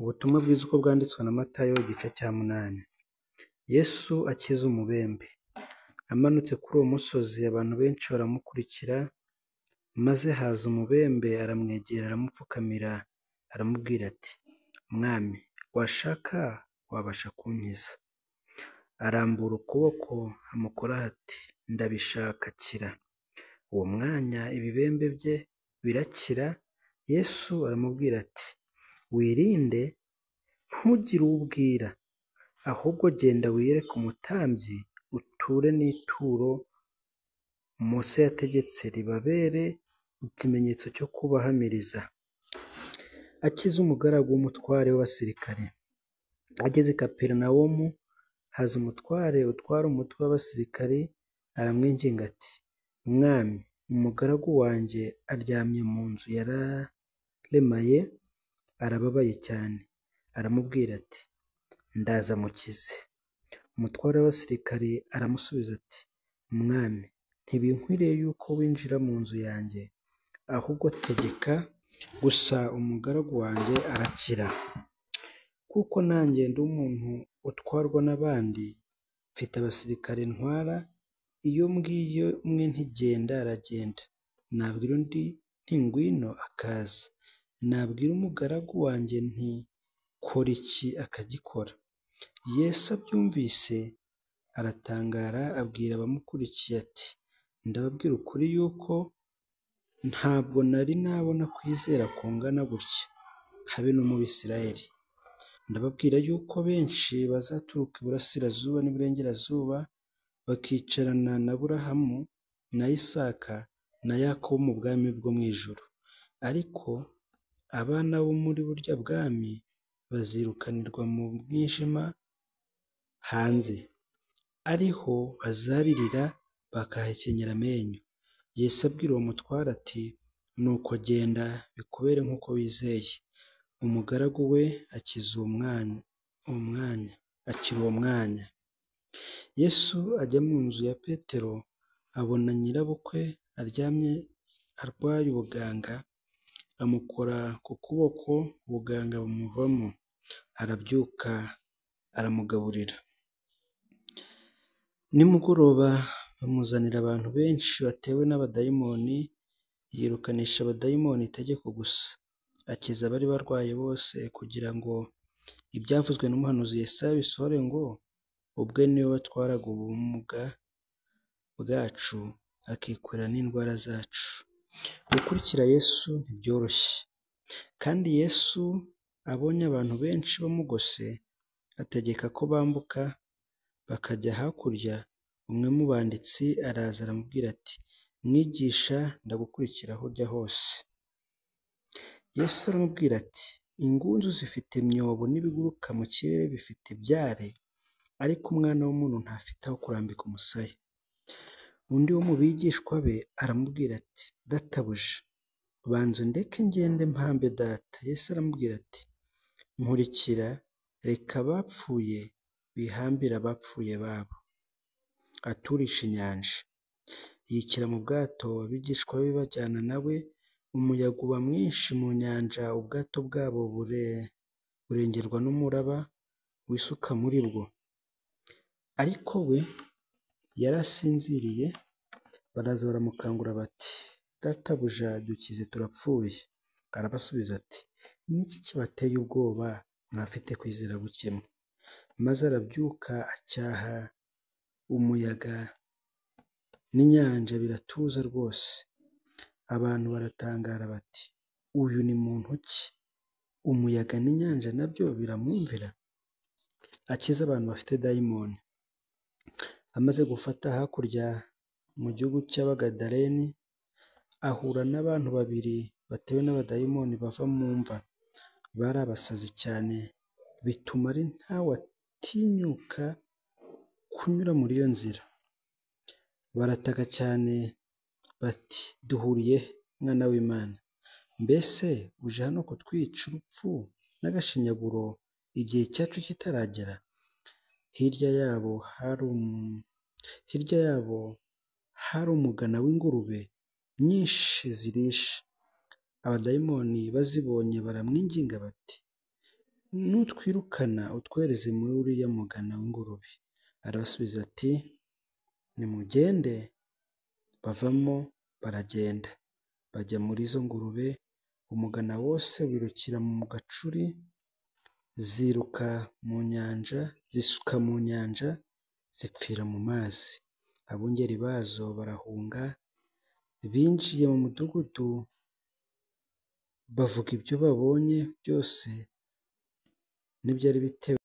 Ubutumwa bwiza uko bwanditswe na Matayo igice cya 8. Yesu akiza umubembe. Amanutse kuri uwo musozi abantu benshi baramukurikira, maze haza umubembe aramwegera aramupfukamira, aramubwira ati, Mwami, washaka wabasha kunkiza. Arambura ukuboko amukoraho ati, ndabishaka, kira. Uwo mwanya ibibembe bye birakira. Yesu aramubwira ati, wirinde, ntugire uwo ubwira, ahubwo genda wiyereke umutambyi, uture n'ituro Mose yategetse ribabere ikimenyetso cyo kubahamiriza. Akiza umugaragu w'umutware w'abasirikare. Ageze i Kaperinawumu, haza umutware utwara umutwe w'abasirikari, aramwinginga ati, Mwami, umugaragu wanjye aryamye mu nzu yararemaye, arababaye cyane. Aramubwira ati, ndaza mukize. Umutware w'abasirikari aramusubiza ati, Mwami, ntibinkwiriye yuko winjira mu nzu yanjye, ahubwo tegeka gusa, umugaragu wanjye arakira. Kuko nanjye ndi umuntu utwarwa n'abandi, mfite abasirikare ntwara, iyo mbwiye umwe nti genda, aragenda, nabwira undi nti ngwino, akaza, nabwira umugaragu wanjye nti kora iki, akagikora. Yesu abyumvise aratangara, abwira abamukurikiye ati, ndababwira ukuri yuko ntabwo nari nabona kwizera kungana gutya, habe no mu Bisirayeli. Ndababwira yuko benshi bazaturuka iburasirazuba n'iburengerazuba, bakicarana na Aburahamu na Isaka na Yakobo mu bwami bwo mu ijuru. Ariko abana bo muri burya bwami bazirukanirwa mu mwijima hanze, ariho bazaririra bakahakenyera amenyo. Yesu abwira uwo mutware ati, nuko genda bikubere nk'uko wizeye. Umugaragu we akira uwo mwanya. Yesu ajya mu nzu ya Petero, abona nyirabukwe aryamye arwaye ubuganga, amukora ku kuboko, ubuganga bumuvamo, arabyuka aramugaburira. Nimugoroba bamuzanira abantu benshi batewe n'abadayimoni, yirukanisha abadayimoni itegeko gusa, akiza abari barwaye bose, kugira ngo ibyavuzwe n'umuhanuzi Yesaya bisohore ngo, ubwe niwe watwaraga ubumuga bwacu, akikorera n'indwara zacu. Gukurikira Yesu ntibyoroshye, kandi Yesu abonye abantu benshi bamugose, ategeka ko bambuka bakajya hakurya. Umwe mu banditsi araza aramubwira ati, Mwigisha, ndagukurikira aho ujya hose. Yesu aramubwira ati, ingunzu zifite imyobo n'ibiguruka mu kirere bifite ibyare, ariko umwana w'umuntu ntafite aho kurambika umusaya. Undi wo mu bigishwa be aramubwira ati, Databuja, banza undeke ngende mpambe data. Yesu aramubwira ati, nkurikira, reka abapfuye bihambire abapfuye babo. Aturisha inyanja. Yikira mu bwato, abigishwa be bajyana nawe, umuyaga uba mwinshi mu nyanja, ubwato bwabo burengerwa n'umuraba wisuka muri bwo. Ariko we yari asinziriye. Baraza baramukangura bati, Databuja, dukize, turapfuye. Arabasubiza ati, niki kibateye ubwoba, mwafite kwizera guke mwe? Maze arabyuka acyaha umuyaga n'inyanja, biratuza rwose. Abantu baratangara bati, uyu ni muntu ki? Umuyaga n'inyanja nabyo biramwumvira? Akiza abantu bafite dayimoni. Amaze gufata hakurya mu gihugu cy'Abagadaleni, ahura n'abantu babiri batewe n'abadayimoni bava mu mva. Bari abasazi cyane, bituma ari ntawe atinyuka kunyura muri iyo nzira. Barataka cyane bati, duhuriye he, mwana w'Imana? Mbese uje hano kutwica urupfu n'agashinyaguro igihe cyacu kitaragera? Hirya yabo hari umugana w'ingurube nyinshi zirisha. Abadayimoni bazibonye baramwinginga bati, nutwirukana utwohereze muri uriya mugana w'ingurube. Arabasubiza ati nimugende. Bavamo baragenda bajya muri izo ngurube, umugana wose wirukira mu gacuri, ziruka mu nyanja, zisuka mu nyanja, zipfira mu mazi. Abungeri bazo barahunga, binjiye mu mudugudu bavuga ibyo babonye byose n'ibyari bitewe